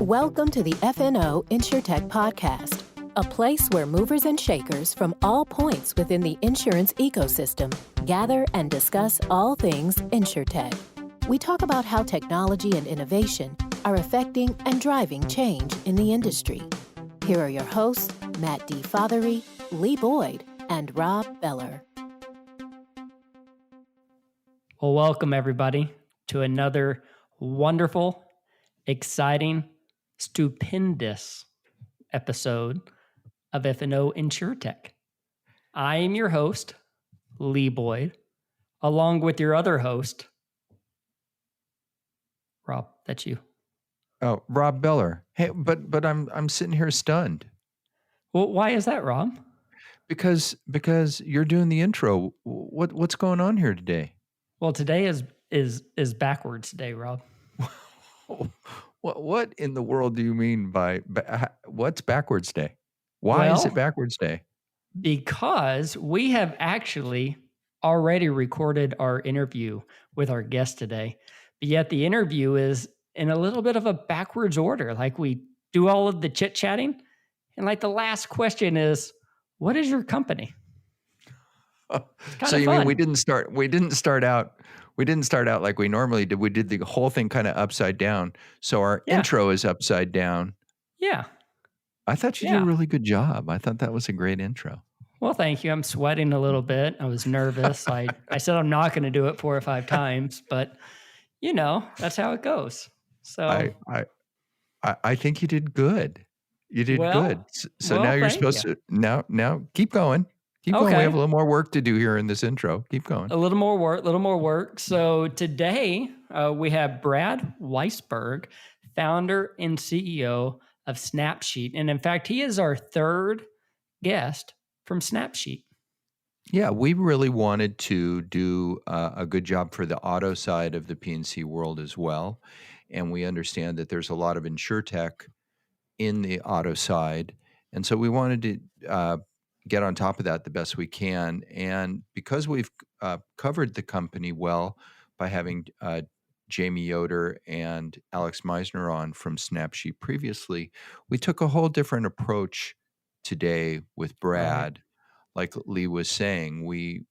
Welcome to the FNO InsureTech podcast, a place where movers and shakers from all points within the insurance ecosystem gather and discuss all things InsureTech. We talk about how technology and innovation are affecting and driving change in the industry. Here are your hosts, Matt D. Fothery, Lee Boyd, and Rob Beller. Well, welcome everybody to another wonderful, exciting, stupendous episode of FNO InsureTech. I am your host, Lee Boyd, along with your other host, Rob. That's you. Oh, Rob Beller. Hey, but I'm sitting here stunned. Well, why is that, Rob? Because you're doing the intro. What's going on here today? Well, today is backwards day, Rob. What in the world do you mean by what's backwards day? Why is it backwards day? Because we have actually already recorded our interview with our guest today, but yet the interview is in a little bit of a backwards order. Like we do all of the chit-chatting, and like the last question is, what is your company? So you mean we didn't start out like we normally did. We did the whole thing kind of upside down. So our intro is upside down. Yeah. I thought you did a really good job. I thought that was a great intro. Well, thank you. I'm sweating a little bit. I was nervous. I said I'm not going to do it 4 or 5 times, but you know, that's how it goes. So I think you did good. You did good. So now you're supposed to now keep going. Keep going. We have a little more work to do here in this intro. Keep going. A little more work. So today we have Brad Weisberg, founder and CEO of Snapsheet. And in fact, he is our third guest from Snapsheet. Yeah, we really wanted to do a good job for the auto side of the P&C world as well. And we understand that there's a lot of InsureTech in the auto side. And so we wanted to get on top of that the best we can. And because we've covered the company well by having Jamie Yoder and Alex Meisner on from Snapsheet previously, we took a whole different approach today with Brad. Like Lee was saying, we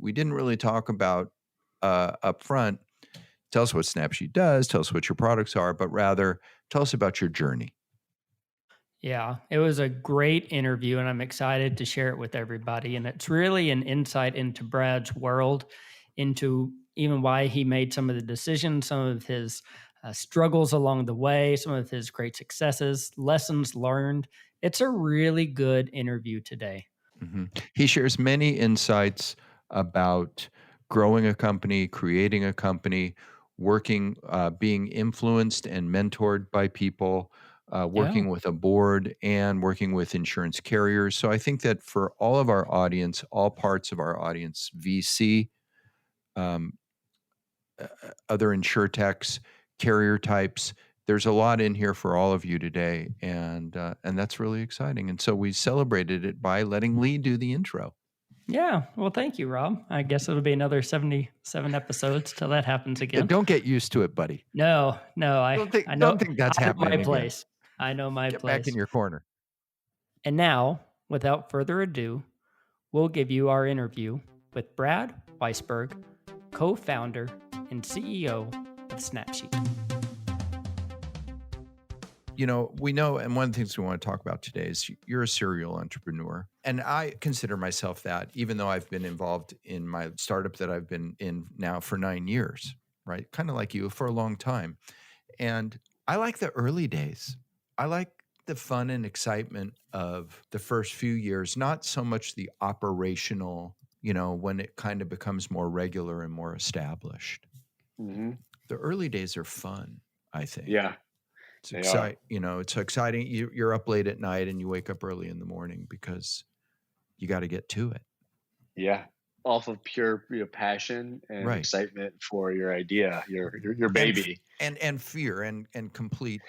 didn't really talk about up front, tell us what Snapsheet does, tell us what your products are, but rather tell us about your journey. Yeah, it was a great interview, and I'm excited to share it with everybody. And it's really an insight into Brad's world, into even why he made some of the decisions, some of his struggles along the way, some of his great successes, lessons learned. It's a really good interview today. Mm-hmm. He shares many insights about growing a company, creating a company, working, being influenced and mentored by people, working with a board, and working with insurance carriers. So I think that for all of our audience, all parts of our audience, VC, other InsureTechs, carrier types, there's a lot in here for all of you today, and that's really exciting. And so we celebrated it by letting Lee do the intro. Yeah, well, thank you, Rob. I guess it'll be another 77 episodes till that happens again. Yeah, don't get used to it, buddy. No, I don't think that's happening. My place. I know my place. Get back in your corner. And now, without further ado, we'll give you our interview with Brad Weisberg, co-founder and CEO of Snapsheet. You know, we know, and one of the things we want to talk about today is you're a serial entrepreneur. And I consider myself that, even though I've been involved in my startup that I've been in now for 9 years, right? Kind of like you for a long time. And I like the early days. I like the fun and excitement of the first few years, not so much the operational, you know, when it kind of becomes more regular and more established. Mm-hmm. The early days are fun, I think. Yeah. It's exciting. You know, it's exciting. You're up late at night and you wake up early in the morning because you got to get to it. Yeah. Off of pure passion and excitement for your idea, your baby. And fear and complete.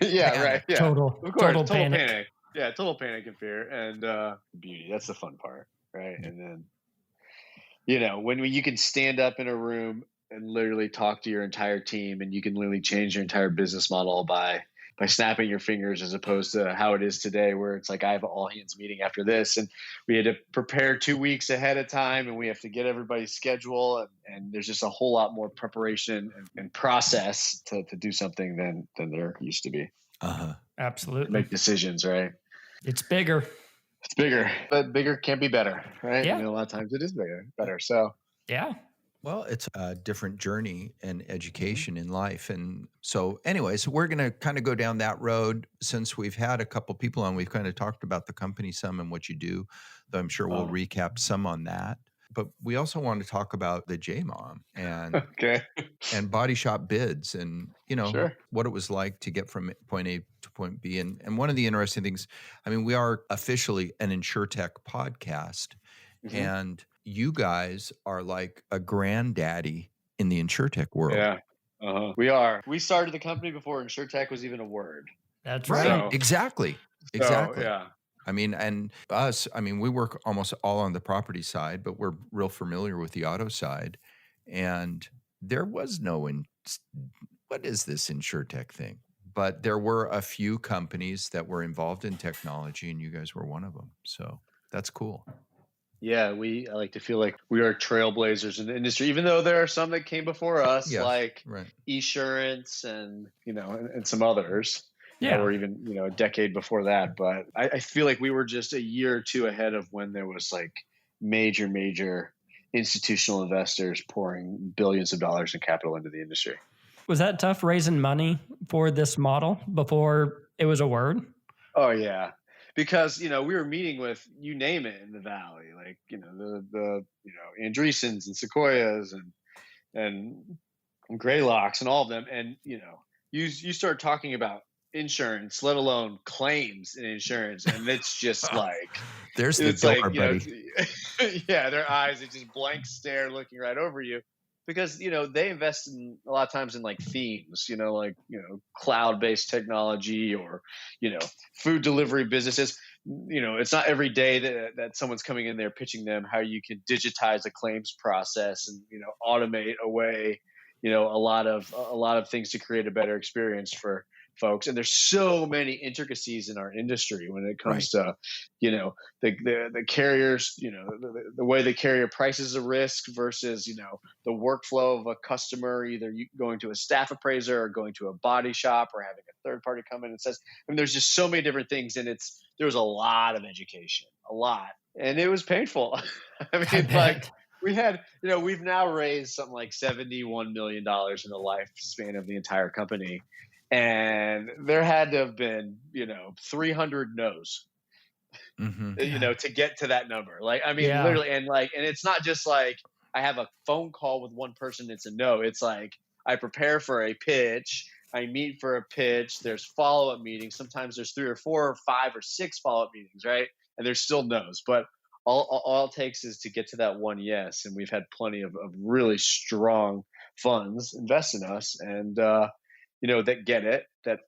Yeah, panic. Right. Yeah. Total panic. Yeah, total panic and fear and beauty. That's the fun part, right? And then, you know, when you can stand up in a room and literally talk to your entire team, and you can literally change your entire business model by by snapping your fingers, as opposed to how it is today, where it's like, I have an all hands meeting after this, and we had to prepare 2 weeks ahead of time, and we have to get everybody's schedule, and there's just a whole lot more preparation and process to do something than there used to be. Absolutely. To make decisions, right? It's bigger. It's bigger, but bigger can't be better, right? Yeah. A lot of times it is better. So yeah. Well, it's a different journey and education in life. And so anyways, we're going to kind of go down that road. Since we've had a couple people on, we've kind of talked about the company some and what you do, though I'm sure we'll recap some on that. But we also want to talk about the J-Mom and and body shop bids and, what it was like to get from point A to point B. And one of the interesting things, I mean, we are officially an InsureTech podcast, and you guys are like a granddaddy in the InsureTech world. Yeah, we are. We started the company before InsureTech was even a word. That's right. So, exactly. Yeah. I mean, and us, we work almost all on the property side, but we're real familiar with the auto side. And there was no, what is this InsureTech thing? But there were a few companies that were involved in technology, and you guys were one of them. So that's cool. Yeah, I like to feel like we are trailblazers in the industry, even though there are some that came before us, like Esurance and, and some others. Yeah. Or even, a decade before that. But I feel like we were just a year or two ahead of when there was like major institutional investors pouring billions of dollars in capital into the industry. Was that tough raising money for this model before it was a word? Oh, yeah. Because, we were meeting with, you name it, in the Valley, like, the Andreessens and Sequoias and Graylocks and all of them. And, you start talking about insurance, let alone claims in insurance, and it's just like there's the door, buddy. Yeah, their eyes, they just blank stare looking right over you, because they invest in a lot of times in like themes, cloud-based technology or food delivery businesses. It's not every day that someone's coming in there pitching them how you can digitize a claims process and automate away a lot of things to create a better experience for folks. And there's so many intricacies in our industry when it comes to, the carriers, the way the carrier prices a risk versus, the workflow of a customer, either going to a staff appraiser or going to a body shop or having a third party come in and says, there's just so many different things. And there was a lot of education, and it was painful. We had, we've now raised something like $71 million in the lifespan of the entire company. And there had to have been, 300 no's, to get to that number. Literally. And it's not just like I have a phone call with one person, it's a no. It's like I prepare for a pitch. I meet for a pitch. There's follow-up meetings. Sometimes there's 3 or 4 or 5 or 6 follow-up meetings, right? And there's still no's. But all it takes is to get to that one yes. And we've had plenty of really strong funds invest in us. And, that get it, that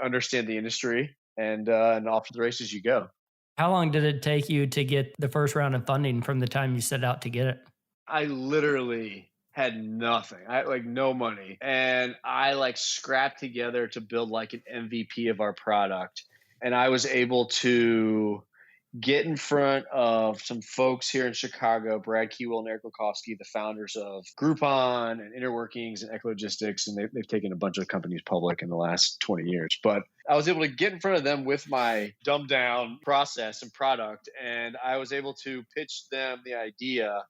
understand the industry, and off to the races you go. How long did it take you to get the first round of funding from the time you set out to get it? I literally had nothing. I no money. And I scrapped together to build like an MVP of our product. And I was able to get in front of some folks here in Chicago, Brad Keywell and Eric Lukowski, the founders of Groupon and Interworkings and Ecologistics, and they've taken a bunch of companies public in the last 20 years. But I was able to get in front of them with my dumbed down process and product, and I was able to pitch them the idea.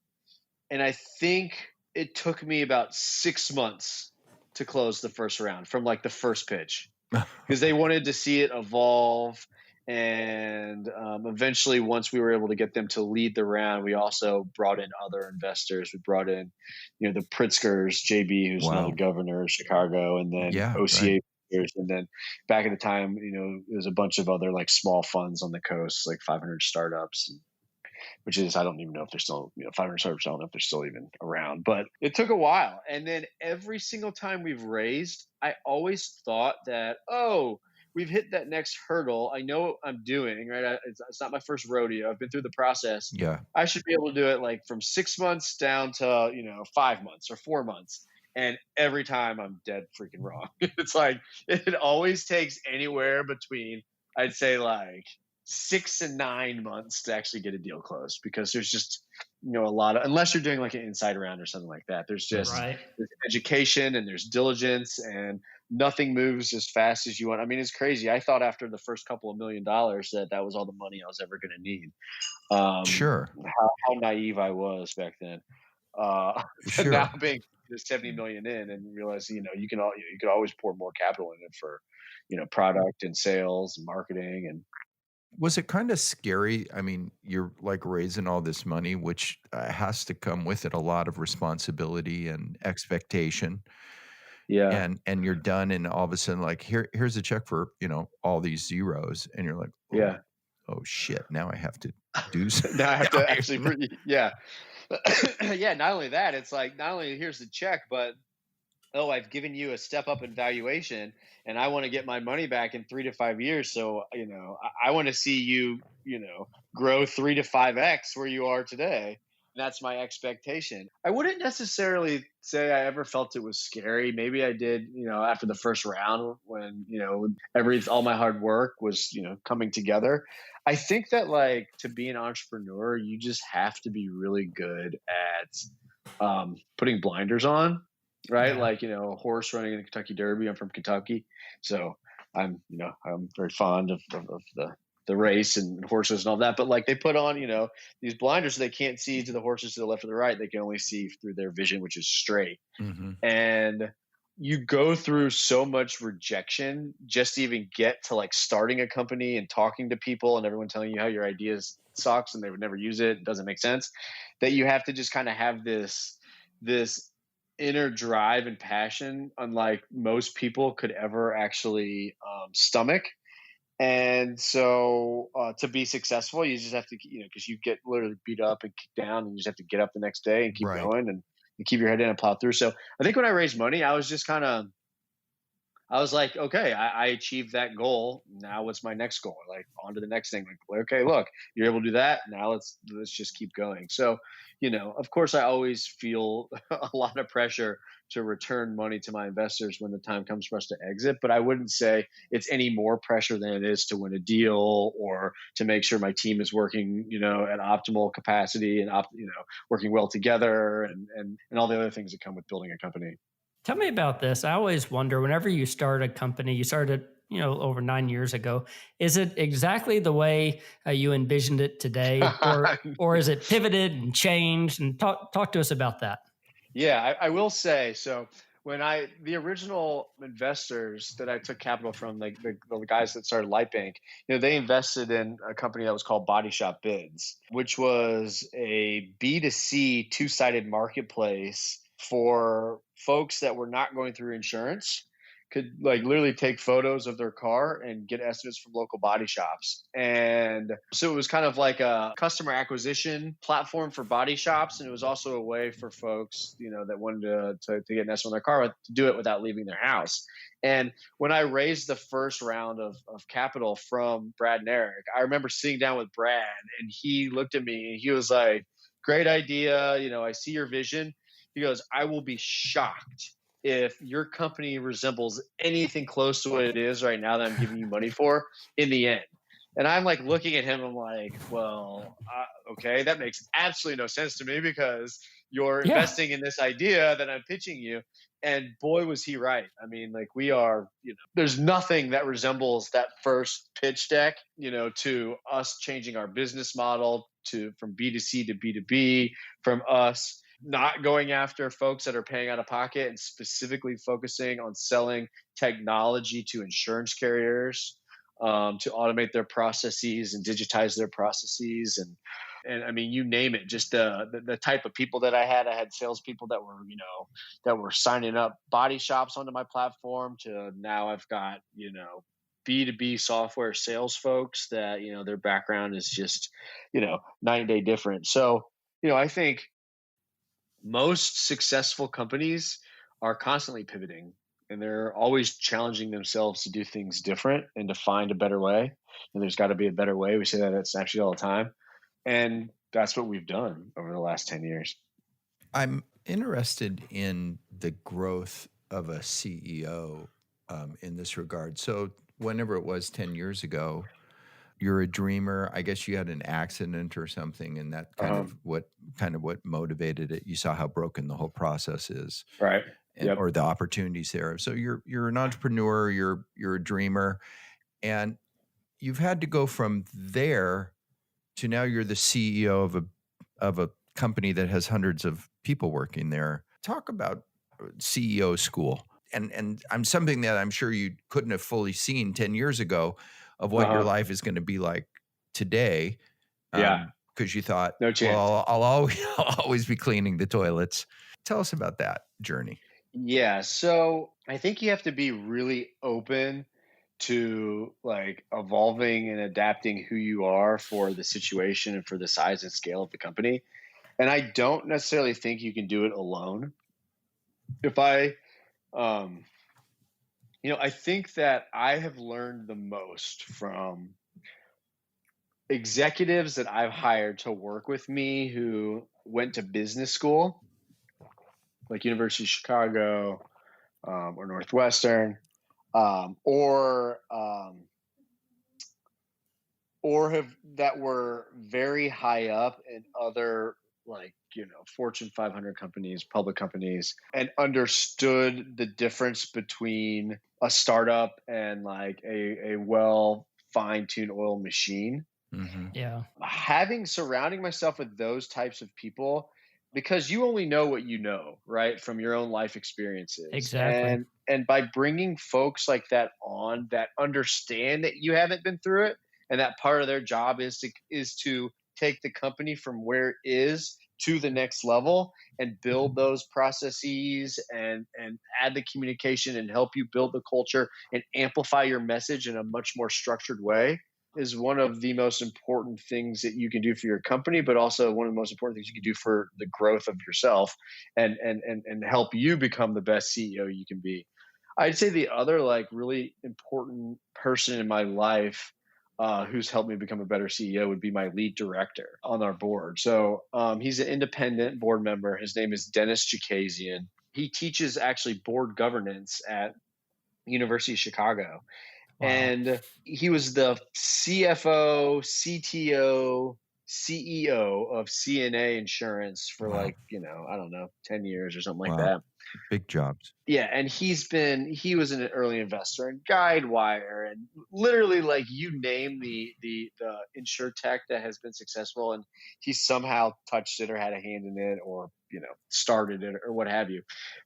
And I think it took me about 6 months to close the first round from the first pitch, because they wanted to see it evolve. And eventually, once we were able to get them to lead the round, we also brought in other investors. We brought in, the Pritzkers, JB, who's now the governor of Chicago, and then OCA. And then back at the time, there was a bunch of other small funds on the coast, 500 startups, which is, I don't even know if they're still, 500 startups, I don't know if they're still even around. But it took a while. And then every single time we've raised, I always thought that, we've hit that next hurdle. I know what I'm doing, right? It's not my first rodeo. I've been through the process. Yeah. I should be able to do it from 6 months down to, 5 months or 4 months. And every time I'm dead freaking wrong. It's like, it always takes anywhere between, I'd say, like 6 and 9 months to actually get a deal closed, because there's just, a lot of, unless you're doing like an inside round or something like that, there's just Right. there's education and there's diligence, and nothing moves as fast as you want. I mean, it's crazy. I thought after the first couple of $1 million that was all the money I was ever going to need. Sure. How naive I was back then. Sure. Now being 70 million in, and realize, you could always pour more capital in it for, product and sales and marketing. And Was it kind of scary? I mean, you're like raising all this money, which has to come with it a lot of responsibility and expectation. yeah, And you're done, and all of a sudden, like, here's a check for, all these zeros, and you're like, yeah. oh shit, now I have to do something. Now I have to actually, yeah. Yeah. Not only that, it's like, not only here's the check, but I've given you a step up in valuation, and I want to get my money back in 3 to 5 years. So, I want to see you, grow 3 to 5x where you are today. And that's my expectation. I wouldn't necessarily say I ever felt it was scary. Maybe I did, after the first round, when, all my hard work was, coming together. I think that, like, to be an entrepreneur, you just have to be really good at putting blinders on. Right. Yeah. Like, a horse running in the Kentucky Derby. I'm from Kentucky. So I'm very fond of the race and horses and all that. But like, they put on, these blinders so they can't see to the horses to the left or the right. They can only see through their vision, which is straight. Mm-hmm. And you go through so much rejection just to even get to like starting a company and talking to people and everyone telling you how your ideas sucks and they would never use it. It doesn't make sense, that you have to just kind of have this inner drive and passion, unlike most people could ever actually stomach. And so to be successful, you just have to, because you get literally beat up and kicked down, and you just have to get up the next day and keep Right. going and keep your head in and plow through. So I think when I raised money, I was just I was like, okay, I achieved that goal. Now what's my next goal? Like, on to the next thing. Like, okay, look, you're able to do that. Now let's just keep going. So, of course, I always feel a lot of pressure to return money to my investors when the time comes for us to exit. But I wouldn't say it's any more pressure than it is to win a deal or to make sure my team is working, at optimal capacity and, working well together and all the other things that come with building a company. Tell me about this. I always wonder, whenever you start a company, you started, over 9 years ago, is it exactly the way you envisioned it today, or is it pivoted and changed? And talk to us about that. Yeah, I will say, so when the original investors that I took capital from, like the guys that started Lightbank, they invested in a company that was called Body Shop Bids, which was a B2C two-sided marketplace for folks that were not going through insurance, could like literally take photos of their car and get estimates from local body shops. And so it was kind of like a customer acquisition platform for body shops. And it was also a way for folks, that wanted to get an estimate on their car to do it without leaving their house. And when I raised the first round of capital from Brad and Eric, I remember sitting down with Brad, and he looked at me and he was like, great idea. I see your vision. He goes, I will be shocked if your company resembles anything close to what it is right now that I'm giving you money for in the end. And I'm like looking at him, I'm like, well, okay, that makes absolutely no sense to me, because you're investing in this idea that I'm pitching you. And boy, was he right. I mean, like, we are, there's nothing that resembles that first pitch deck, to us changing our business model from B2C to B2B, from us not going after folks that are paying out of pocket and specifically focusing on selling technology to insurance carriers to automate their processes and digitize their processes. And I mean, you name it, just the type of people that I had salespeople that were, that were signing up body shops onto my platform, to now I've got, B2B software sales folks that, their background is just, night and day different. So, I think most successful companies are constantly pivoting, and they're always challenging themselves to do things different and to find a better way. And there's got to be a better way. We say that at Snapsheet all the time. And that's what we've done over the last 10 years. I'm interested in the growth of a CEO in this regard. So whenever it was 10 years ago, you're a dreamer. I guess you had an accident or something, and that Uh-huh. kind of what motivated it. You saw how broken the whole process is, Right. and Yep. or the opportunities there. So you're an entrepreneur. You're a dreamer, and you've had to go from there to now you're the CEO of a company that has hundreds of people working there. Talk about CEO school. And I'm something that I'm sure you couldn't have fully seen 10 years ago of what your Uh-huh. life is going to be like today. Yeah. Because you thought, No chance. well, I'll always, I'll always be cleaning the toilets. Tell us about that journey. Yeah. So I think you have to be really open to like evolving and adapting who you are for the situation and for the size and scale of the company. And I don't necessarily think you can do it alone. If I, um, I think that I have learned the most from executives that I've hired to work with me who went to business school, like University of Chicago, or Northwestern, um, or um, or have that were very high up in other, like, Fortune 500 companies, public companies, and understood the difference between a startup and like a well fine-tuned oil machine. Mm-hmm. Yeah. Surrounding myself with those types of people, because you only know what you know, right, from your own life experiences. Exactly. And by bringing folks like that on, that understand that you haven't been through it, and that part of their job is to take the company from where it is to the next level and build those processes and add the communication and help you build the culture and amplify your message in a much more structured way, is one of the most important things that you can do for your company, but also one of the most important things you can do for the growth of yourself and help you become the best CEO you can be. I'd say the other like really important person in my life, who's helped me become a better CEO, would be my lead director on our board. So he's an independent board member. His name is Dennis Chikazian. He teaches actually board governance at University of Chicago. Wow. And he was the CFO, CTO, CEO of CNA Insurance for Wow. like, I don't know, 10 years or something like Wow. that. Big jobs. Yeah, and he was an early investor in Guidewire and literally like you name the Insurtech that has been successful, and he somehow touched it or had a hand in it, or started it or what have you.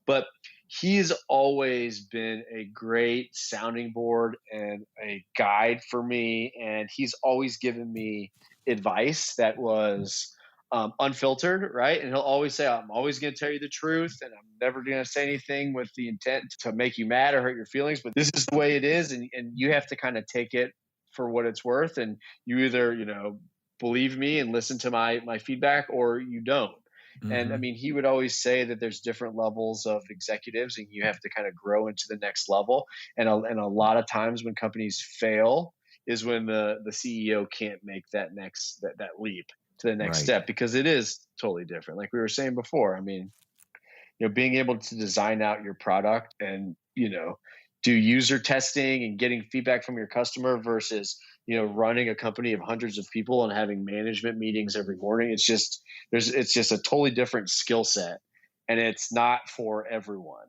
But he's always been a great sounding board and a guide for me, and he's always given me advice that was unfiltered, right? And he'll always say, I'm always going to tell you the truth, and I'm never going to say anything with the intent to make you mad or hurt your feelings, but this is the way it is. And you have to kind of take it for what it's worth. And you either, believe me and listen to my feedback, or you don't. Mm-hmm. And I mean, he would always say that there's different levels of executives and you have to kind of grow into the next level. And a lot of times when companies fail is when the CEO can't make that leap to the next Right. step, because it is totally different. Like we were saying before, I mean, being able to design out your product and, do user testing and getting feedback from your customer versus, running a company of hundreds of people and having management meetings every morning. It's just a totally different skill set, and it's not for everyone.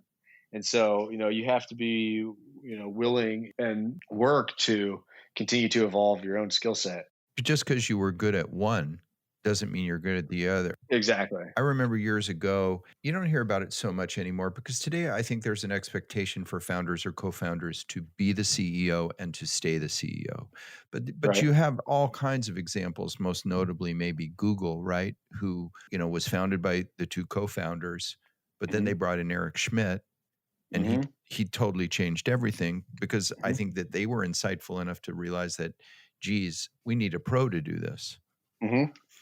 And so, you have to be, willing and work to continue to evolve your own skill set. Just because you were good at one doesn't mean you're good at the other. Exactly. I remember years ago, you don't hear about it so much anymore because today I think there's an expectation for founders or co-founders to be the CEO and to stay the CEO. But Right. you have all kinds of examples, most notably maybe Google, right? Who, was founded by the two co-founders, but then they brought in Eric Schmidt, and he totally changed everything because I think that they were insightful enough to realize that, geez, we need a pro to do this.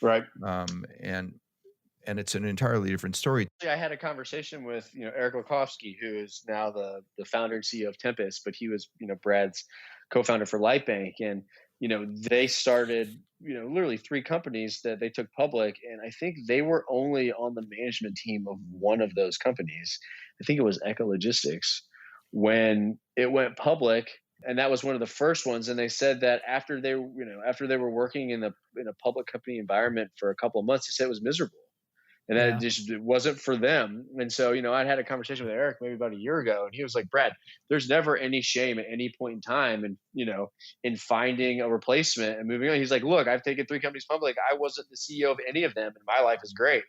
Right. And it's an entirely different story. I had a conversation with, Eric Lukowski, who is now the founder and CEO of Tempest, but he was, Brad's co-founder for Lightbank. And they started, literally 3 companies that they took public. And I think they were only on the management team of one of those companies. I think it was Ecologistics when it went public. And that was one of the first ones. And they said that after they were working in a public company environment for a couple of months, they said it was miserable and that Yeah. it wasn't for them. And so, I'd had a conversation with Eric maybe about a year ago, and he was like, Brad, there's never any shame at any point in time and, in finding a replacement and moving on. He's like, look, I've taken 3 companies public. I wasn't the CEO of any of them, and my life is great.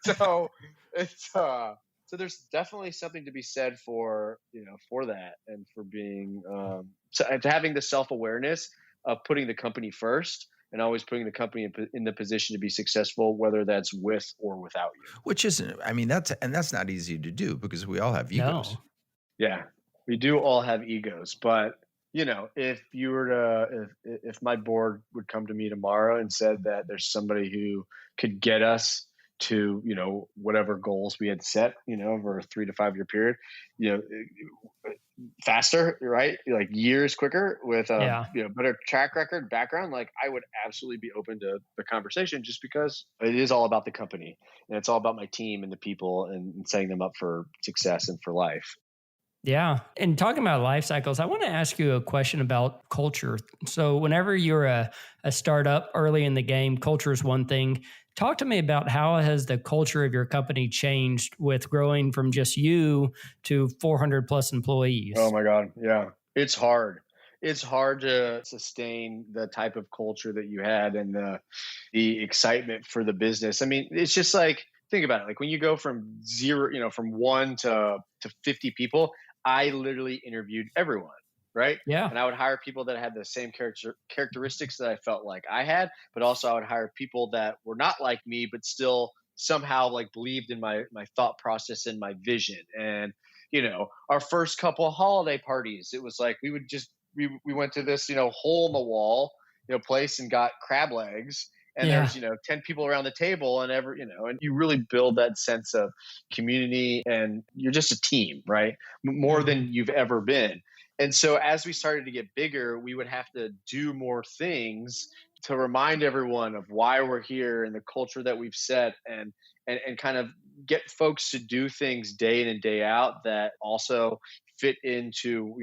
So it's, so there's definitely something to be said for, for that, and for being, and having the self-awareness of putting the company first and always putting the company in the position to be successful, whether that's with or without you. Which isn't, I mean, that's not easy to do because we all have egos. No. Yeah, we do all have egos, but if you were to, if my board would come to me tomorrow and said that there's somebody who could get us to, whatever goals we had set, over a 3 to 5 year period, faster, right? Like years quicker with a better track record background, like I would absolutely be open to the conversation, just because it is all about the company and it's all about my team and the people and setting them up for success and for life. Yeah. And talking about life cycles, I want to ask you a question about culture. So whenever you're a startup early in the game, culture is one thing. Talk to me about how has the culture of your company changed with growing from just you to 400 plus employees? Oh my God. Yeah. It's hard. It's hard to sustain the type of culture that you had and the excitement for the business. I mean, it's just like, think about it. Like when you go from 0, from 1 to 50 people, I literally interviewed everyone. Right. Yeah. And I would hire people that had the same characteristics that I felt like I had, but also I would hire people that were not like me, but still somehow like believed in my thought process and my vision. And, our first couple of holiday parties, it was like, we went to this, hole in the wall, place and got crab legs. And there's, 10 people around the table and and you really build that sense of community and you're just a team, right? More than you've ever been. And so as we started to get bigger, we would have to do more things to remind everyone of why we're here and the culture that we've set and kind of get folks to do things day in and day out that also fit into,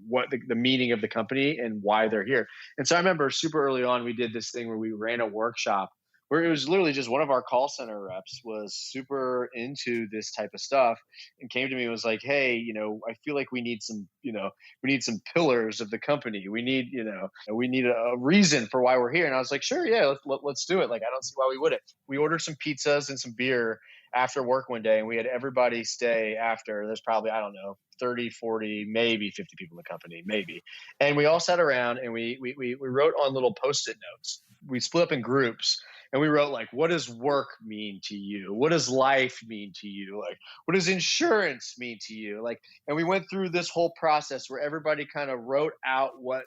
what the meaning of the company and why they're here. And so I remember super early on, we did this thing where we ran a workshop where it was literally just one of our call center reps was super into this type of stuff and came to me and was like, hey, I feel like we need some pillars of the company. We need a reason for why we're here. And I was like, sure, yeah, let's do it. Like, I don't see why we wouldn't. We ordered some pizzas and some beer after work one day, and we had everybody stay after. There's probably, I don't know, 30, 40, maybe 50 people in the company, maybe. And we all sat around and we wrote on little Post-it notes. We split up in groups and we wrote like, what does work mean to you? What does life mean to you? Like, what does insurance mean to you? Like, and we went through this whole process where everybody kind of wrote out what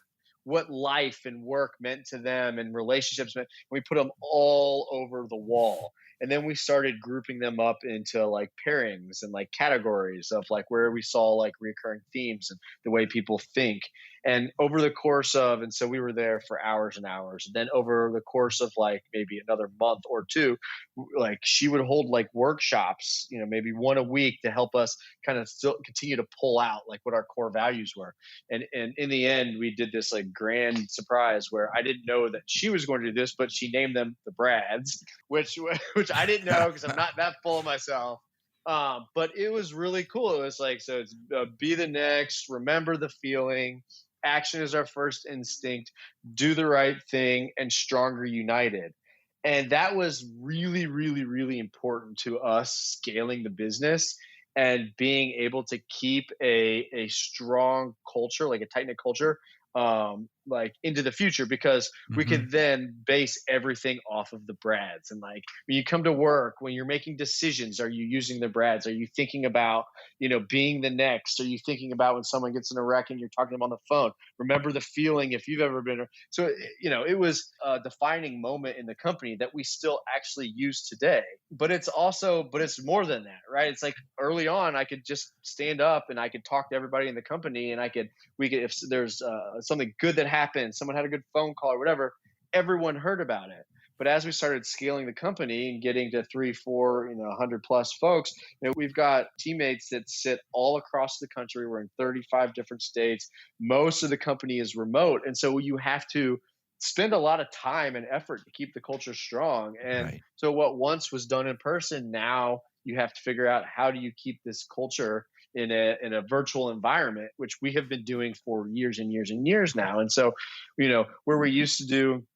life and work meant to them and relationships meant. We put them all over the wall. And then we started grouping them up into like pairings and like categories of like where we saw like recurring themes and the way people think. And over the course of, and so we were there for hours and hours. And then over the course of like maybe another month or two, like she would hold like workshops, maybe one a week to help us kind of still continue to pull out like what our core values were. And in the end, we did this like grand surprise where I didn't know that she was going to do this, but she named them the Brads, which I didn't know because I'm not that full of myself. But it was really cool. It was like, so it's be the next, remember the feeling, action is our first instinct, do the right thing, and stronger united. And that was really, really, really important to us scaling the business and being able to keep a strong culture, like a tight-knit culture, like into the future, because we Mhm. could then base everything off of the Brads. And like when you come to work, when you're making decisions, are you using the Brads? Are you thinking about, being the next? Are you thinking about when someone gets in a wreck and you're talking to them on the phone? Remember the feeling if you've ever been. So, it was a defining moment in the company that we still actually use today. But it's more than that, right? It's like early on, I could just stand up and I could talk to everybody in the company, and we could, if there's something good that happened, someone had a good phone call or whatever, everyone heard about it. But as we started scaling the company and getting to 3, 4, 100 plus folks, we've got teammates that sit all across the country. We're in 35 different states. Most of the company is remote. And so you have to spend a lot of time and effort to keep the culture strong. And Right. so what once was done in person, now you have to figure out, how do you keep this culture in a virtual environment, which we have been doing for years and years and years now. And so, where we used to do,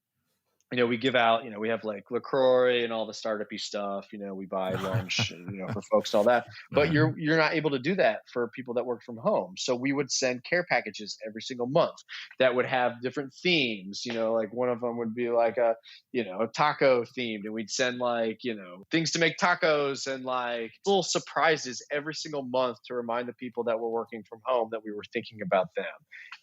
we give out, we have like LaCroix and all the startup-y stuff, we buy lunch, for folks and all that. But Uh-huh. you're not able to do that for people that work from home. So we would send care packages every single month that would have different themes, like one of them would be like a taco themed, and we'd send like, things to make tacos and like little surprises every single month to remind the people that were working from home that we were thinking about them.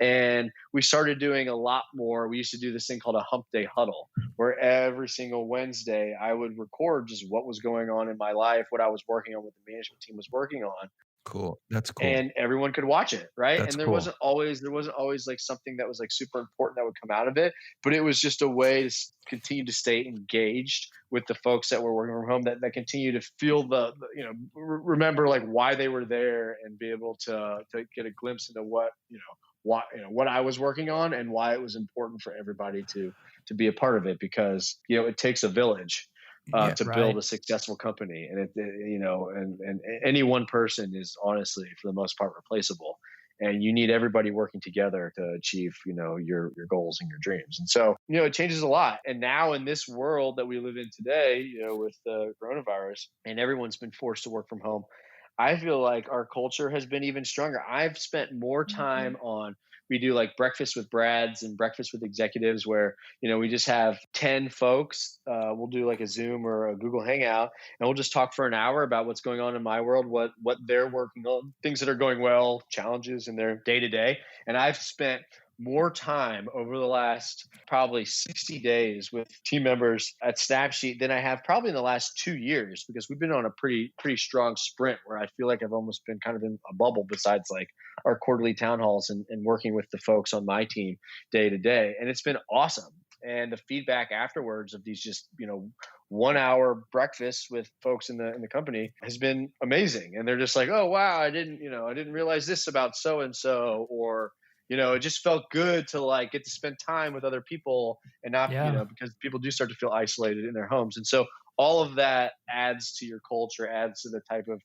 And we started doing a lot more. We used to do this thing called a hump day huddle, where every single Wednesday I would record just what was going on in my life, what I was working on, what the management team was working on, Cool. That's cool. and everyone could watch it, right? That's And cool. there wasn't always like something that was like super important that would come out of it, but it was just a way to continue to stay engaged with the folks that were working from home, that continue to feel remember like why they were there, and be able to get a glimpse into what I was working on, and why it was important for everybody to be a part of it, because it takes a village Yeah. to Right. build a successful company, and and any one person is honestly for the most part replaceable, and you need everybody working together to achieve your goals and your dreams. And so it changes a lot. And now in this world that we live in today, with the coronavirus and everyone's been forced to work from home, I feel like our culture has been even stronger. I've spent more time we do like breakfast with Brads and breakfast with executives, where, we just have 10 folks. We'll do like a Zoom or a Google Hangout, and we'll just talk for an hour about what's going on in my world, what they're working on, things that are going well, challenges in their day to day. And I've spent more time over the last probably 60 days with team members at Snapsheet than I have probably in the last 2 years, because we've been on a pretty strong sprint where I feel like I've almost been kind of in a bubble, besides like our quarterly town halls and working with the folks on my team day to day. And it's been awesome. And the feedback afterwards of these just 1 hour breakfasts with folks in the company has been amazing. And they're just like, oh wow, I didn't realize this about so and so, or it just felt good to like get to spend time with other people, and not, Yeah. because people do start to feel isolated in their homes. And so all of that adds to your culture, adds to the type of,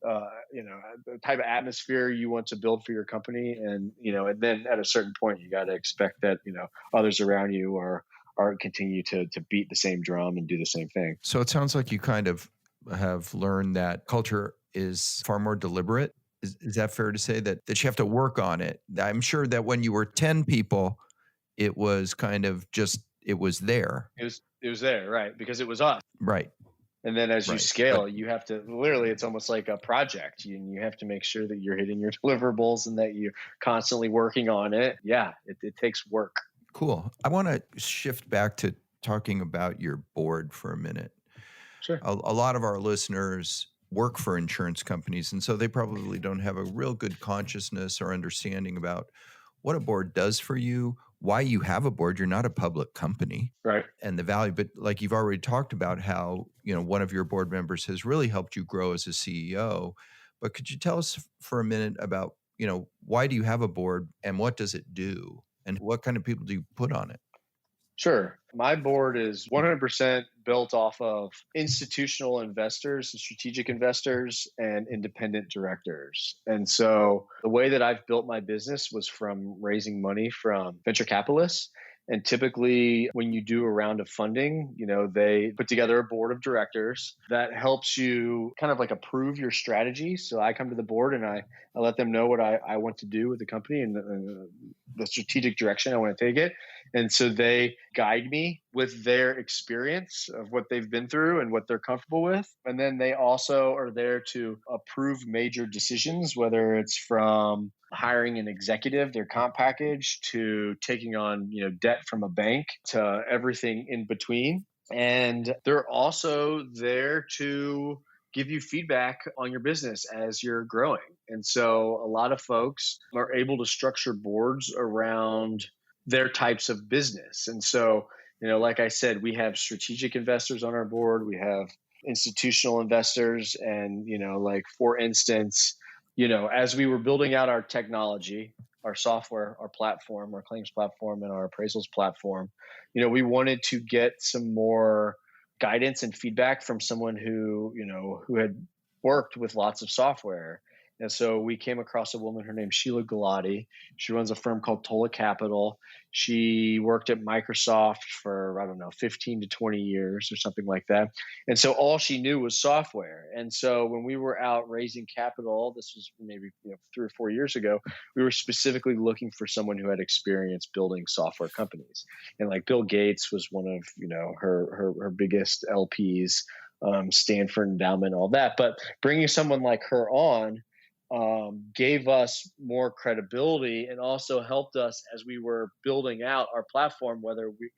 the type of atmosphere you want to build for your company. And, and then at a certain point, you got to expect that, others around you are continue to beat the same drum and do the same thing. So it sounds like you kind of have learned that culture is far more deliberate. Is that fair to say, that you have to work on it? I'm sure that when you were 10 people, it was kind of just, it was there. It was there, right? Because it was us. Right. And then as you Right. scale, But you have to literally, it's almost like a project. You have to make sure that you're hitting your deliverables and that you're constantly working on it. Yeah, it takes work. cool. I want to shift back to talking about your board for a minute. Sure. A lot of our listeners work for insurance companies, and so they probably don't have a real good consciousness or understanding about what a board does for you, why you have a board. You're not a public company, Right. and the value. But like you've already talked about how, one of your board members has really helped you grow as a CEO. But could you tell us for a minute about, why do you have a board, and what does it do, and what kind of people do you put on it? Sure. My board is 100% built off of institutional investors and strategic investors and independent directors. And so the way that I've built my business was from raising money from venture capitalists. And typically, when you do a round of funding, they put together a board of directors that helps you kind of like approve your strategy. So I come to the board and I let them know what I want to do with the company, and the strategic direction I want to take it. And so they guide me with their experience of what they've been through and what they're comfortable with. And then they also are there to approve major decisions, whether it's from hiring an executive, their comp package, to taking on, debt from a bank, to everything in between. And they're also there to give you feedback on your business as you're growing. And so a lot of folks are able to structure boards around their types of business. And so, like I said, we have strategic investors on our board. We have institutional investors. And, for instance, as we were building out our technology, our software, our platform, our claims platform, and our appraisals platform, we wanted to get some more guidance and feedback from someone who had worked with lots of software. And so we came across a woman, her name's Sheila Galati. She runs a firm called Tola Capital. She worked at Microsoft for, 15 to 20 years or something like that. And so all she knew was software. And so when we were out raising capital, this was maybe 3 or 4 years ago, we were specifically looking for someone who had experience building software companies. And like Bill Gates was one of, her biggest LPs, Stanford Endowment, all that. But bringing someone like her on gave us more credibility and also helped us as we were building out our platform, whether we,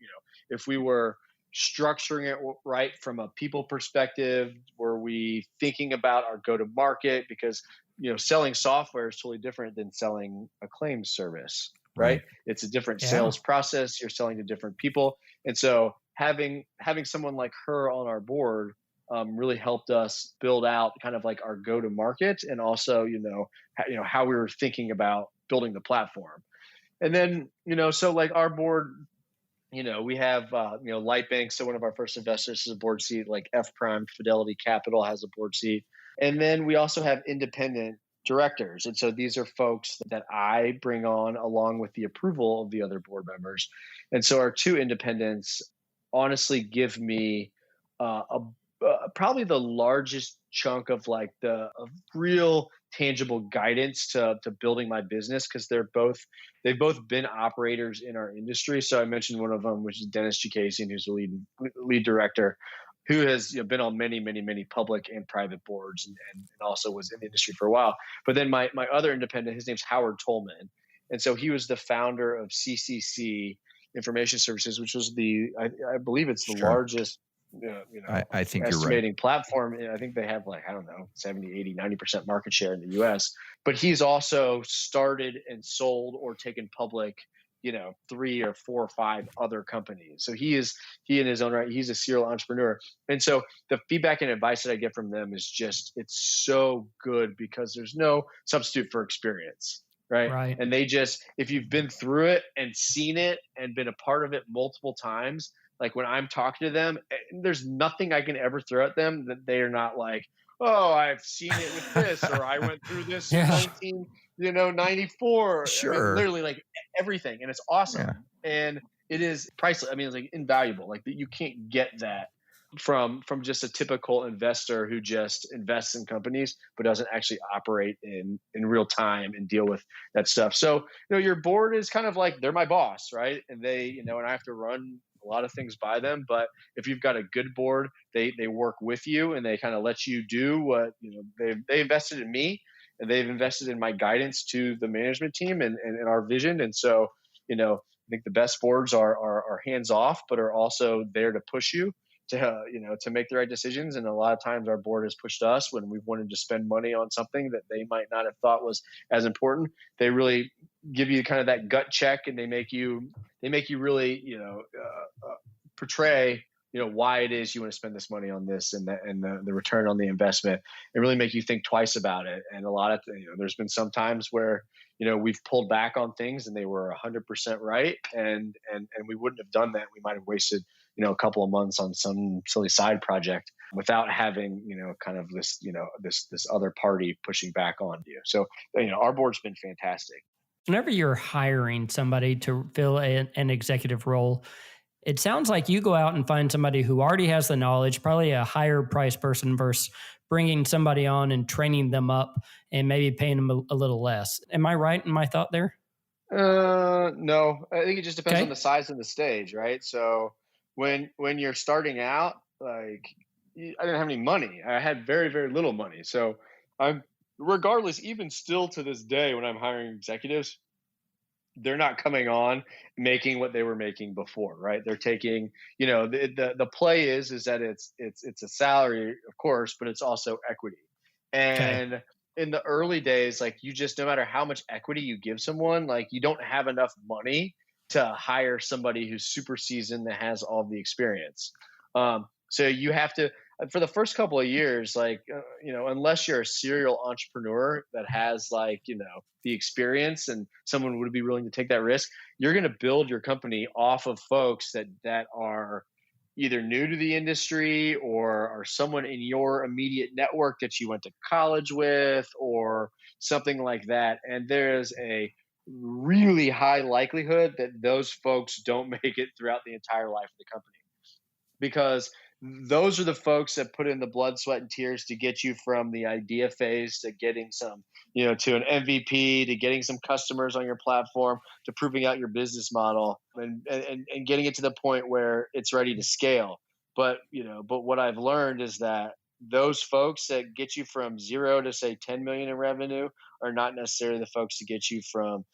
if we were structuring it right from a people perspective, were we thinking about our go-to-market? Because, selling software is totally different than selling a claims service, right? It's a different sales process. You're selling to different people. And so having someone like her on our board really helped us build out kind of like our go-to-market, and also, how we were thinking about building the platform. And then, so like our board, we have, Lightbank. So one of our first investors is a board seat, like F Prime Fidelity Capital has a board seat. And then we also have independent directors. And so these are folks that I bring on along with the approval of the other board members. And so our two independents honestly give me probably the largest chunk of like of real tangible guidance to building my business, because they've both been operators in our industry. So I mentioned one of them, which is Dennis Chikasian, who's the lead director, who has been on many, many, many public and private boards, and also was in the industry for a while. But then my other independent, his name's Howard Tolman. And so he was the founder of CCC Information Services, which was I believe it's the largest I think you're estimating right. platform. I think they have 70, 80, 90% market share in the US, but he's also started and sold or taken public, 3 or 4 or 5 other companies. So he in his own right, he's a serial entrepreneur. And so the feedback and advice that I get from them is just, it's so good because there's no substitute for experience. Right. And they just, if you've been through it and seen it and been a part of it multiple times, like when I'm talking to them, there's nothing I can ever throw at them that they are not like, oh, I've seen it with this, or I went through this in 1994. Sure. I mean, literally like everything. And it's awesome. Yeah. And it is priceless. I mean, it's like invaluable. Like you can't get that from just a typical investor who just invests in companies, but doesn't actually operate in real time and deal with that stuff. So, your board is kind of like, they're my boss, right? And they, and I have to run a lot of things by them, but if you've got a good board, they work with you and they kind of let you do what, they invested in me, and they've invested in my guidance to the management team and our vision. And so, I think the best boards are hands off, but are also there to push you to make the right decisions. And a lot of times our board has pushed us when we've wanted to spend money on something that they might not have thought was as important. They really give you kind of that gut check, and they make you really, portray, why it is you want to spend this money on this and the return on the investment, and really make you think twice about it. And a lot of, there's been some times where, we've pulled back on things and they were 100% right. And we wouldn't have done that. We might've wasted, a couple of months on some silly side project without having, kind of this, this other party pushing back on you. So, our board's been fantastic. Whenever you're hiring somebody to fill an executive role, it sounds like you go out and find somebody who already has the knowledge, probably a higher price person, versus bringing somebody on and training them up and maybe paying them a little less. Am I right in my thought there? No, I think it just depends on Okay. the size of the stage, right? So when you're starting out, like I didn't have any money. I had very, very little money. So I'm regardless, even still to this day, when I'm hiring executives, they're not coming on making what they were making before, right? They're taking, the play is that it's a salary, of course, but it's also equity. Okay. And in the early days, like you just no matter how much equity you give someone, like you don't have enough money to hire somebody who's super seasoned that has all the experience. So you have to for the first couple of years, like unless you're a serial entrepreneur that has like the experience and someone would be willing to take that risk, you're going to build your company off of folks that are either new to the industry or are someone in your immediate network that you went to college with or something like that. And there's a really high likelihood that those folks don't make it throughout the entire life of the company because those are the folks that put in the blood, sweat, and tears to get you from the idea phase to getting some, to an MVP, to getting some customers on your platform, to proving out your business model and getting it to the point where it's ready to scale. But what I've learned is that those folks that get you from 0 to say 10 million in revenue are not necessarily the folks to get you from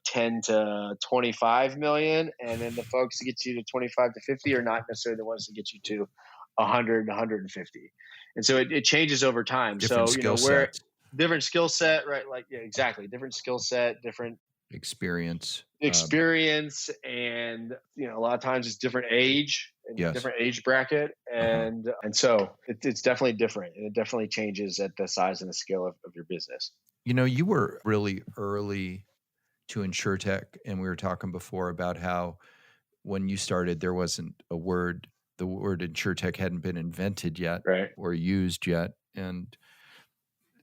10 to 25 million. And then the folks that get you to 25 to 50 are not necessarily the ones that get you to 100, 150. And so it changes over time. Different So, skill where sets, different skill set, right? Like, yeah, exactly. Different skill set, different experience. experience. And, a lot of times it's different age and Yes. different age bracket. And so it's definitely different. And it definitely changes at the size and the scale of your business. You were really early to InsureTech, and we were talking before about how when you started, there wasn't the word InsureTech hadn't been invented yet Right. or used yet. And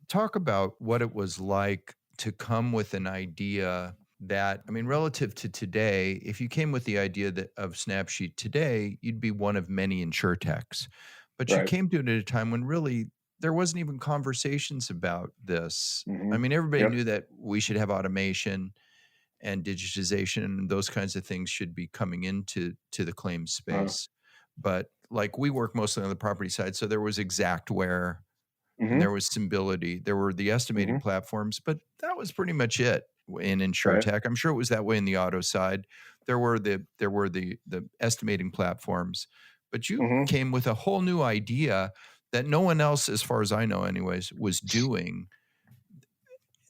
talk about what it was like to come with an idea that, relative to today, if you came with the idea of Snapsheet today, you'd be one of many InsureTechs. But you Right. came to it at a time when really there wasn't even conversations about this. Everybody Yep. knew that we should have automation and digitization and those kinds of things should be coming into the claims space. But like we work mostly on the property side, so there was Exactware and there was Symbility. There were the estimating platforms, but that was pretty much it in Right. InsureTech. I'm sure it was that way in the auto side. There were the estimating platforms, but you came with a whole new idea that no one else, as far as I know, anyways, was doing.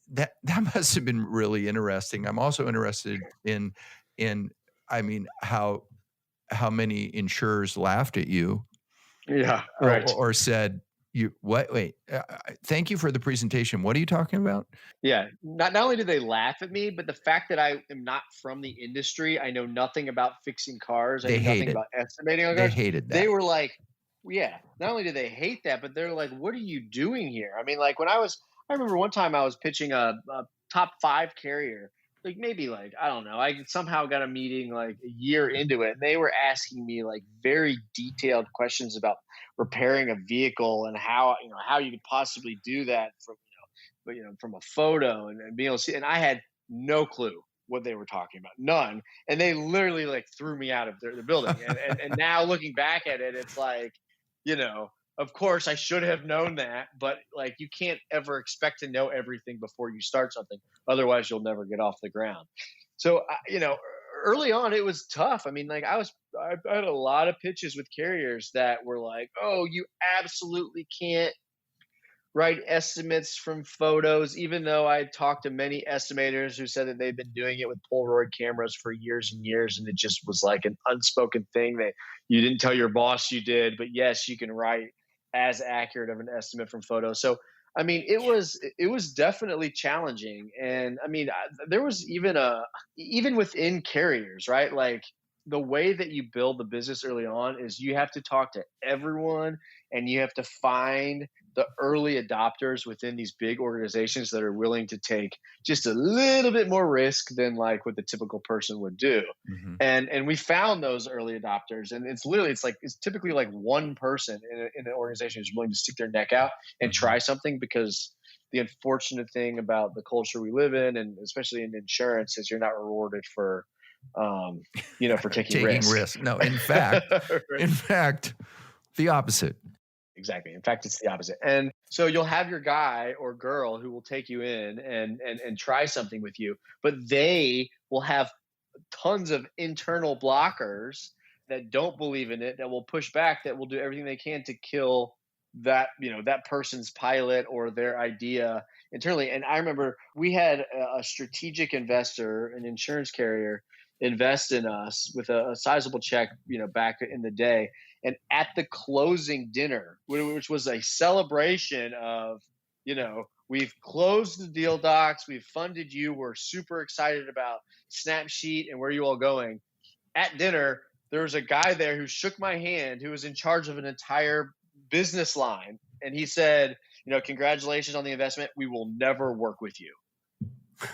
That must have been really interesting. I'm also interested in how many insurers laughed at you, Yeah. Right. or said, "You what? Wait, thank you for the presentation. What are you talking about?" Yeah. Not only do they laugh at me, but the fact that I am not from the industry, I know nothing about fixing cars, I They know nothing hated. about estimating on They cars. hated They that. were like, yeah, not only do they hate that, but they're like, what are you doing here? I mean, like I remember one time I was pitching a top 5 carrier, like maybe like, I don't know, I somehow got a meeting like a year into it. And they were asking me like very detailed questions about repairing a vehicle and how you could possibly do that but from a photo and being able to see, and I had no clue what they were talking about, none. And they literally like threw me out of the building. And now looking back at it, it's like, of course I should have known that, but like you can't ever expect to know everything before you start something. Otherwise, you'll never get off the ground. So, early on it was tough. I mean, like I had a lot of pitches with carriers that were like, "Oh, you absolutely can't write estimates from photos," even though I talked to many estimators who said that they've been doing it with Polaroid cameras for years and years. And it just was like an unspoken thing that you didn't tell your boss you did, but yes, you can write as accurate of an estimate from photos. So, I mean, it was definitely challenging. And I mean, there was even within carriers, right? Like the way that you build the business early on is you have to talk to everyone and you have to find the early adopters within these big organizations that are willing to take just a little bit more risk than like what the typical person would do. Mm-hmm. And we found those early adopters, and it's typically like one person in an organization who's willing to stick their neck out and Mm-hmm. try something, because the unfortunate thing about the culture we live in, and especially in insurance, is you're not rewarded for for taking risk. No, in fact, the opposite. Exactly. In fact, it's the opposite. And so you'll have your guy or girl who will take you in and try something with you, but they will have tons of internal blockers that don't believe in it, that will push back, that will do everything they can to kill that person's pilot or their idea internally. And I remember we had a strategic investor, an insurance carrier, invest in us with a sizable check, back in the day. And at the closing dinner, which was a celebration of, we've closed the deal docs, we've funded you, we're super excited about Snapsheet and where you all going. At dinner, there was a guy there who shook my hand, who was in charge of an entire business line. And he said, congratulations on the investment. We will never work with you.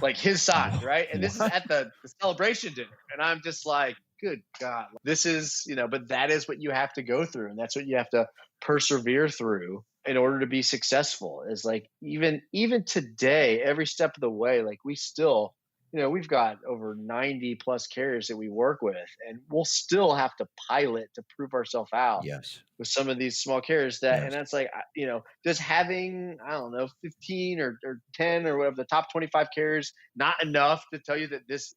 Like his side, right? And this is at the celebration dinner. And I'm just like, good God, this is, but that is what you have to go through. And that's what you have to persevere through in order to be successful. Is like, even today, every step of the way, like we still, we've got over 90 plus carriers that we work with, and we'll still have to pilot to prove ourselves out. Yes. With some of these small carriers that, Yes. And that's like, just having, 15 or 10 or whatever, the top 25 carriers, not enough to tell you that this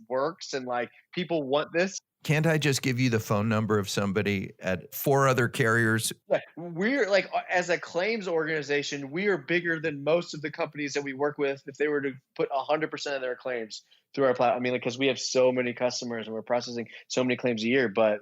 works and like people want this. Can't I just give you the phone number of somebody at 4 other carriers? We're like, as a claims organization, we are bigger than most of the companies that we work with if they were to put 100% of their claims through our platform. I mean, because we have so many customers and we're processing so many claims a year, but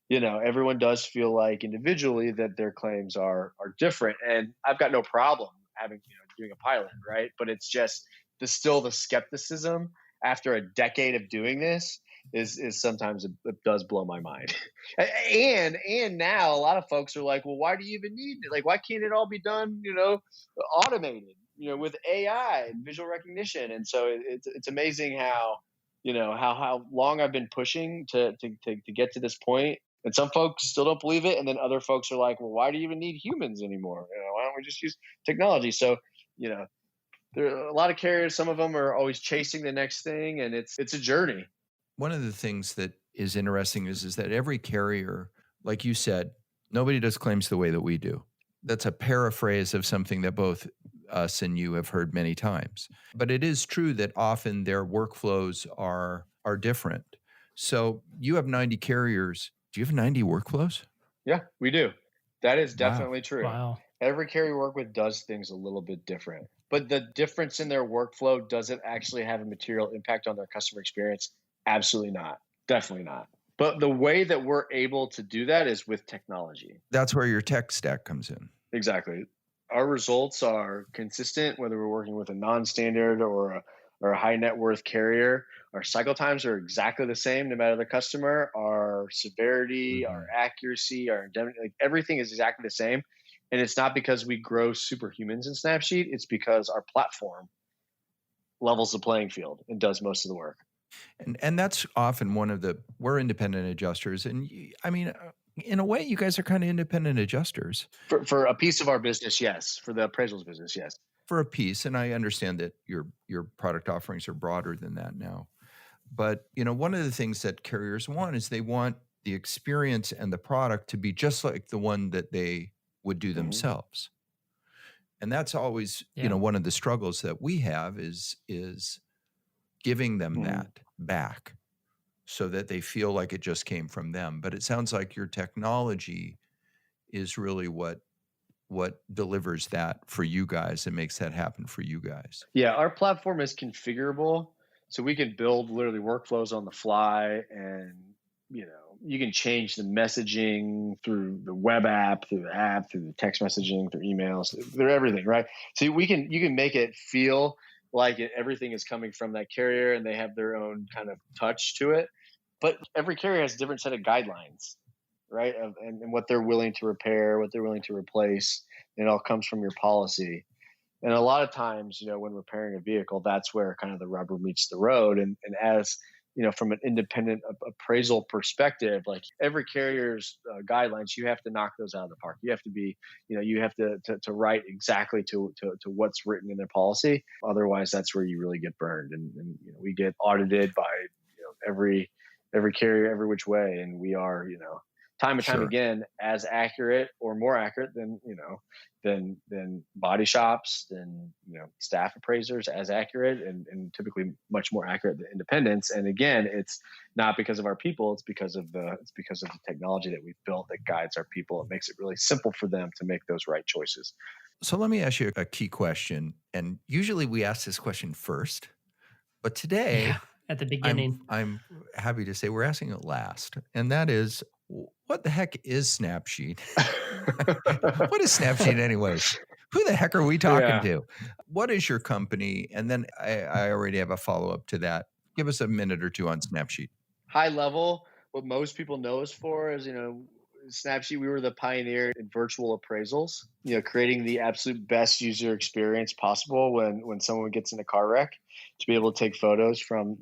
everyone does feel like individually that their claims are different. And I've got no problem having, doing a pilot, right? But it's just still the skepticism after a decade of doing this is sometimes it does blow my mind. And now a lot of folks are like, well, why do you even need it? Like, why can't it all be done, automated, with AI and visual recognition? And so it's amazing how, how long I've been pushing to get to this point. And some folks still don't believe it. And then other folks are like, well, why do you even need humans anymore? Why don't we just use technology? So, there are a lot of carriers. Some of them are always chasing the next thing, and it's a journey. One of the things that is interesting is that every carrier, like you said, nobody does claims the way that we do. That's a paraphrase of something that both us and you have heard many times. But it is true that often their workflows are different. So you have 90 carriers. Do you have 90 workflows? Yeah, we do. That is definitely true. Wow. Every carrier we work with does things a little bit different. But the difference in their workflow, does it actually have a material impact on their customer experience? Absolutely not. Definitely not. But the way that we're able to do that is with technology. That's where your tech stack comes in. Exactly. Our results are consistent, whether we're working with a non-standard or a high net worth carrier. Our cycle times are exactly the same no matter the customer. Our severity, our accuracy, our indemnity, like everything is exactly the same. And it's not because we grow superhumans in Snapsheet. It's because our platform levels the playing field and does most of the work. And that's often we're independent adjusters. And I mean, in a way, you guys are kind of independent adjusters. For a piece of our business, yes. For the appraisals business, yes. For a piece. And I understand that your product offerings are broader than that now. But, one of the things that carriers want is they want the experience and the product to be just like the one that they would do themselves. And that's always, one of the struggles that we have is giving them that back so that they feel like it just came from them. But it sounds like your technology is really what delivers that for you guys and makes that happen for you guys. Yeah, our platform is configurable. So we can build literally workflows on the fly, and, you can change the messaging through the web app, through the text messaging, through emails, through everything, right? So you can make it feel like everything is coming from that carrier and they have their own kind of touch to it. But every carrier has a different set of guidelines, right? And what they're willing to repair, what they're willing to replace. and it all comes from your policy. And a lot of times, when repairing a vehicle, that's where kind of the rubber meets the road. And as from an independent appraisal perspective, like every carrier's guidelines, you have to knock those out of the park. You have to be, you have to write exactly to what's written in their policy. Otherwise, that's where you really get burned. And we get audited by every carrier, every which way, and we are time and time again as accurate or more accurate than than body shops, than staff appraisers, as accurate and typically much more accurate than independents. And again, it's not because of our people, it's because of the technology that we've built that guides our people. It makes it really simple for them to make those right choices. So let me ask you a key question, and usually we ask this question first, but today at the beginning, I'm happy to say we're asking it last, and that is, what the heck is Snapsheet? What is Snapsheet anyways? Who the heck are we talking to? What is your company? And then I already have a follow-up to that. Give us a minute or two on Snapsheet. High level, what most people know us for is, Snapsheet, we were the pioneer in virtual appraisals, creating the absolute best user experience possible when someone gets in a car wreck, to be able to take photos from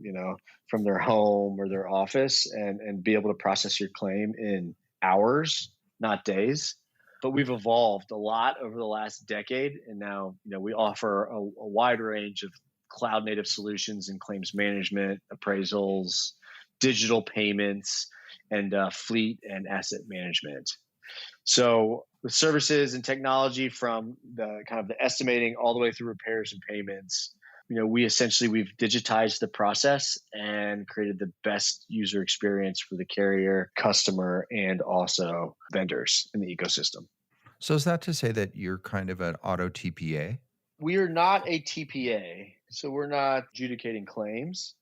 their home or their office and be able to process your claim in hours, not days. But we've evolved a lot over the last decade, and now we offer a wide range of cloud native solutions in claims management, appraisals, digital payments, and fleet and asset management. So the services and technology, from the kind of the estimating all the way through repairs and payments, we've digitized the process and created the best user experience for the carrier, customer, and also vendors in the ecosystem. So is that to say that you're kind of an auto TPA? We are not a TPA, so we're not adjudicating claims.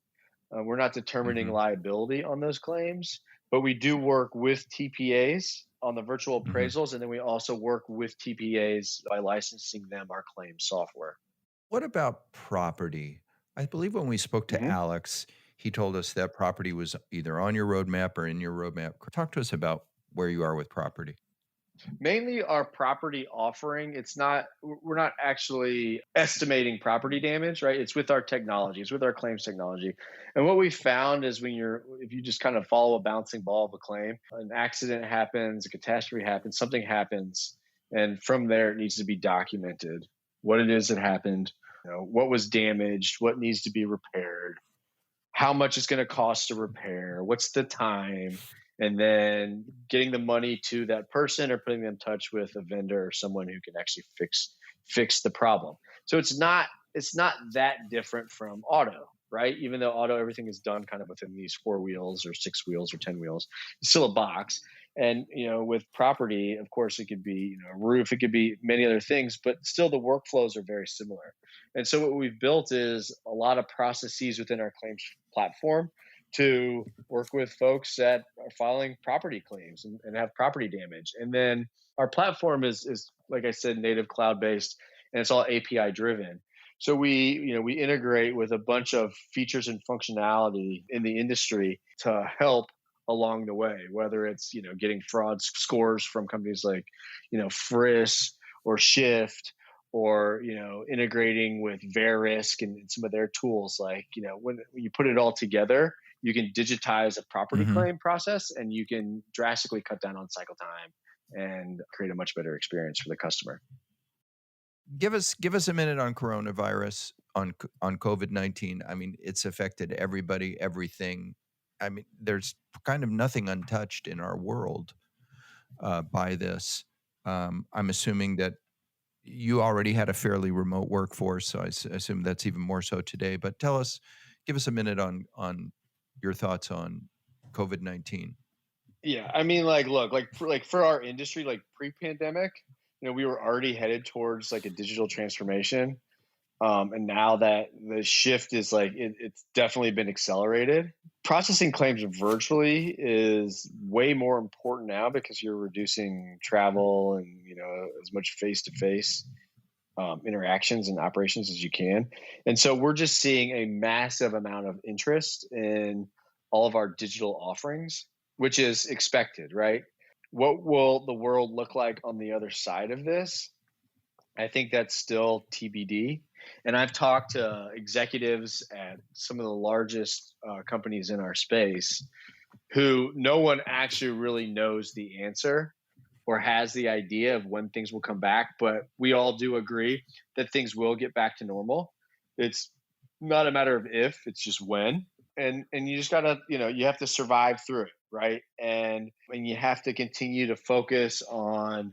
We're not determining liability on those claims, but we do work with TPAs on the virtual appraisals, and then we also work with TPAs by licensing them our claims software. What about property? I believe when we spoke to Alex, he told us that property was either on your roadmap or in your roadmap. Talk to us about where you are with property. Mainly our property offering, we're not actually estimating property damage, right? It's with our technology, it's with our claims technology. And what we found is if you just kind of follow a bouncing ball of a claim, an accident happens, a catastrophe happens, something happens, and from there it needs to be documented what it is that happened, what was damaged, what needs to be repaired, how much it's going to cost to repair, what's the time, and then getting the money to that person or putting them in touch with a vendor or someone who can actually fix the problem. So it's not that different from auto, right? Even though auto, everything is done kind of within these 4 wheels or 6 wheels or 10 wheels, it's still a box. And, with property, of course, it could be, a roof, it could be many other things, but still the workflows are very similar. And so what we've built is a lot of processes within our claims platform to work with folks that are filing property claims and have property damage. And then our platform is, like I said, native cloud-based, and it's all API driven. So we integrate with a bunch of features and functionality in the industry to help along the way, whether it's, getting fraud scores from companies like, Friss or Shift, or, integrating with Verisk and some of their tools. Like, when you put it all together, you can digitize a property claim process, and you can drastically cut down on cycle time and create a much better experience for the customer. Give us a minute on coronavirus, on COVID-19. I mean, it's affected everybody, everything. I mean, there's kind of nothing untouched in our world by this. I'm assuming that you already had a fairly remote workforce, so I assume that's even more so today. But give us a minute on your thoughts on COVID-19. Yeah, I mean, for our industry, like pre-pandemic, we were already headed towards like a digital transformation. And now that the shift is it's definitely been accelerated. Processing claims virtually is way more important now because you're reducing travel and, as much face-to-face interactions and operations as you can. And so we're just seeing a massive amount of interest in all of our digital offerings, which is expected, right? What will the world look like on the other side of this? I think that's still TBD. And I've talked to executives at some of the largest companies in our space who no one actually really knows the answer or has the idea of when things will come back. But we all do agree that things will get back to normal. It's not a matter of if, it's just when. And you just gotta, you have to survive through it, right? And you have to continue to focus on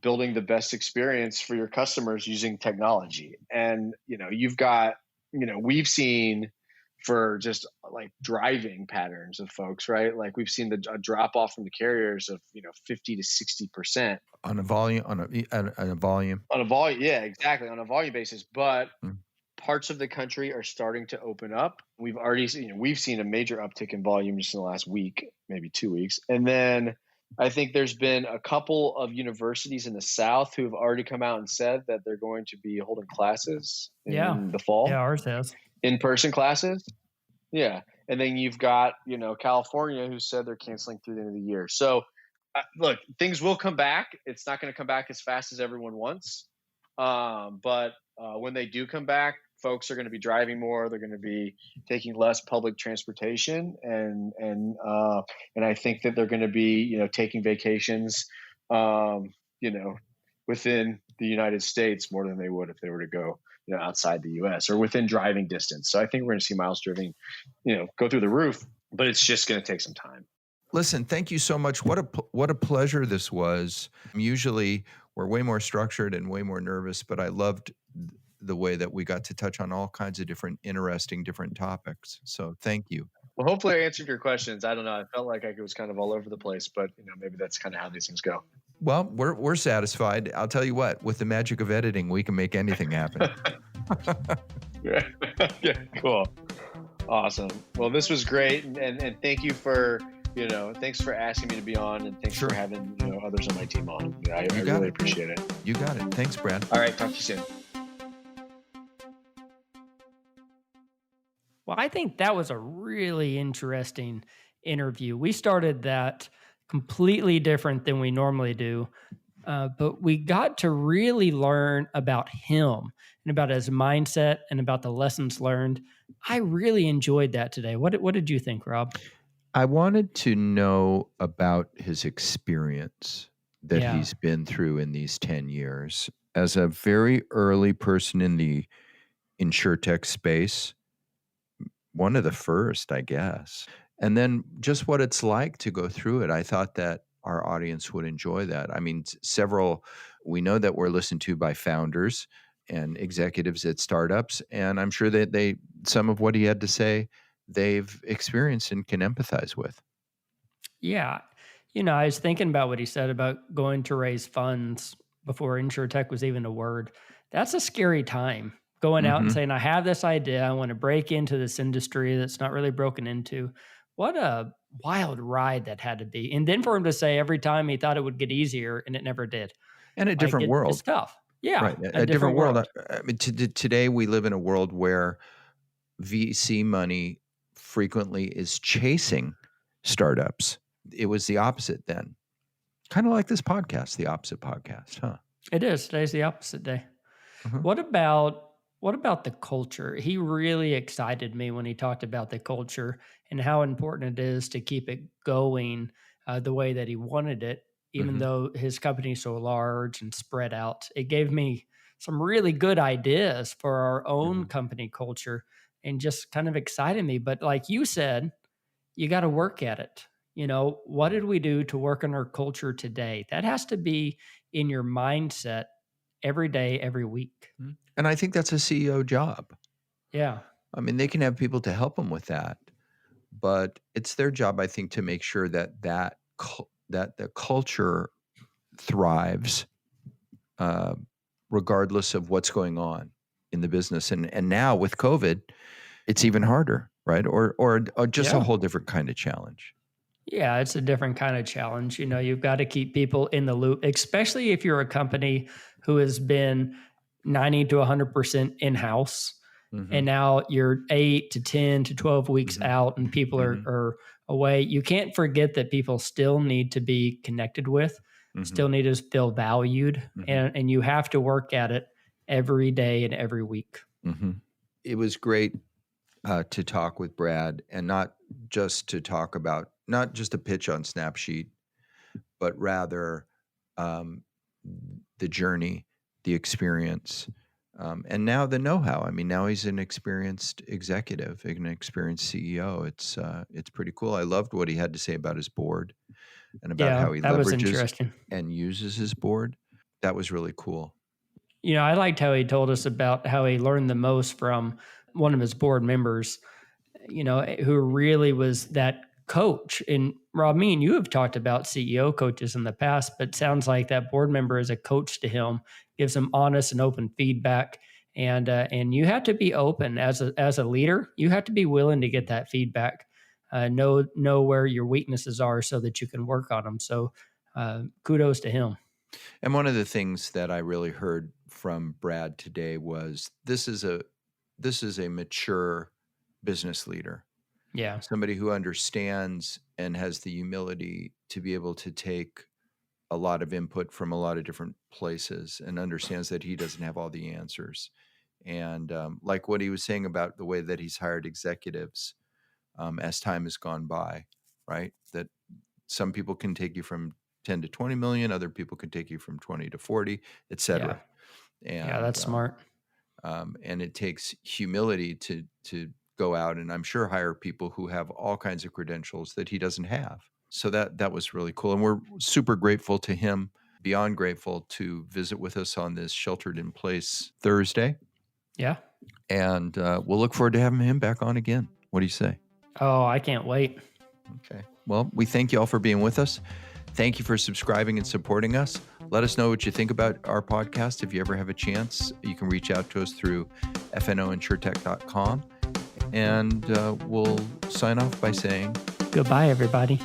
building the best experience for your customers using technology. And you've got, we've seen for just like driving patterns of folks, right? Like we've seen a drop off from the carriers of 50 to 60% on a volume, on a volume. Yeah, exactly, on a volume basis. But parts of the country are starting to open up. We've already seen, we've seen a major uptick in volume just in the last week, maybe 2 weeks. And then I think there's been a couple of universities in the South who have already come out and said that they're going to be holding classes in the fall. Yeah, ours has. In-person classes. Yeah. And then you've got, California who said they're canceling through the end of the year. So look, things will come back. It's not going to come back as fast as everyone wants. But when they do come back, folks are going to be driving more. They're going to be taking less public transportation, and I think that they're going to be taking vacations, within the United States more than they would if they were to go outside the U.S. or within driving distance. So I think we're going to see miles driven, go through the roof, but it's just going to take some time. Listen, thank you so much. What a pleasure this was. Usually we're way more structured and way more nervous, but I loved the way that we got to touch on all kinds of different topics. So thank you. Well, hopefully I answered your questions. I don't know. I felt like I was kind of all over the place, but maybe that's kind of how these things go. Well, we're satisfied. I'll tell you what, with the magic of editing, we can make anything happen. Yeah, cool. Awesome. Well, this was great. And thank you for, thanks for asking me to be on, and thanks for having, others on my team on. I really appreciate it. You got it. Thanks, Brad. All right. Talk to you soon. Well, I think that was a really interesting interview. We started that completely different than we normally do, but we got to really learn about him and about his mindset and about the lessons learned. I really enjoyed that today. What did you think, Rob? I wanted to know about his experience that he's been through in these 10 years. As a very early person in the InsureTech space, one of the first, I guess. And then just what it's like to go through it. I thought that our audience would enjoy that. I mean, we know that we're listened to by founders and executives at startups. And I'm sure that some of what he had to say, they've experienced and can empathize with. Yeah. I was thinking about what he said about going to raise funds before InsureTech was even a word. That's a scary time. Going out and saying, I have this idea, I want to break into this industry that's not really broken into. What a wild ride that had to be. And then for him to say every time he thought it would get easier, and it never did. And a different world. It's tough. Yeah. Right. A different world. I mean, today we live in a world where VC money frequently is chasing startups. It was the opposite then. Kind of like this podcast, the opposite podcast, huh? It is. Today's the opposite day. What about the culture? He really excited me when he talked about the culture and how important it is to keep it going the way that he wanted it, even though his company is so large and spread out. It gave me some really good ideas for our own company culture and just kind of excited me. But like you said, you got to work at it. What did we do to work on our culture today? That has to be in your mindset every day, every week. And I think that's a CEO job. Yeah. I mean, they can have people to help them with that, but it's their job, I think, to make sure that the culture thrives, regardless of what's going on in the business. And now with COVID, it's even harder, right? Or just a whole different kind of challenge. Yeah, it's a different kind of challenge. You've got to keep people in the loop, especially if you're a company who has been 90 to 100% in-house. And now you're 8 to 10 to 12 weeks out and people are away. You can't forget that people still need to be connected with. still need to feel valued, and you have to work at it every day and every week. It was great to talk with Brad, and not just to talk about, not just a pitch on Snapsheet, but rather the journey, the experience, and now the know-how. I mean, now he's an experienced executive, an experienced CEO. It's pretty cool. I loved what he had to say about his board and about how he that was leverages interesting. and uses his board. That was really cool. I liked how he told us about how he learned the most from one of his board members, who really was that coach. And Rob, me and you have talked about CEO coaches in the past, but it sounds like that board member is a coach to him, gives him honest and open feedback. And you have to be open as a leader. You have to be willing to get that feedback, know where your weaknesses are so that you can work on them. So kudos to him. And one of the things that I really heard from Brad today was this is a mature business leader. Yeah. Somebody who understands and has the humility to be able to take a lot of input from a lot of different places and understands that he doesn't have all the answers. And like what he was saying about the way that he's hired executives as time has gone by, right? That some people can take you from 10 to 20 million, other people can take you from 20 to 40, et cetera. Yeah, that's smart. And it takes humility to go out and I'm sure hire people who have all kinds of credentials that he doesn't have. So that was really cool. And we're super grateful to him, beyond grateful to visit with us on this Sheltered in Place Thursday. Yeah. And we'll look forward to having him back on again. What do you say? Oh, I can't wait. Okay. Well, we thank you all for being with us. Thank you for subscribing and supporting us. Let us know what you think about our podcast. If you ever have a chance, you can reach out to us through fnoinsuretech.com. And we'll sign off by saying goodbye, everybody.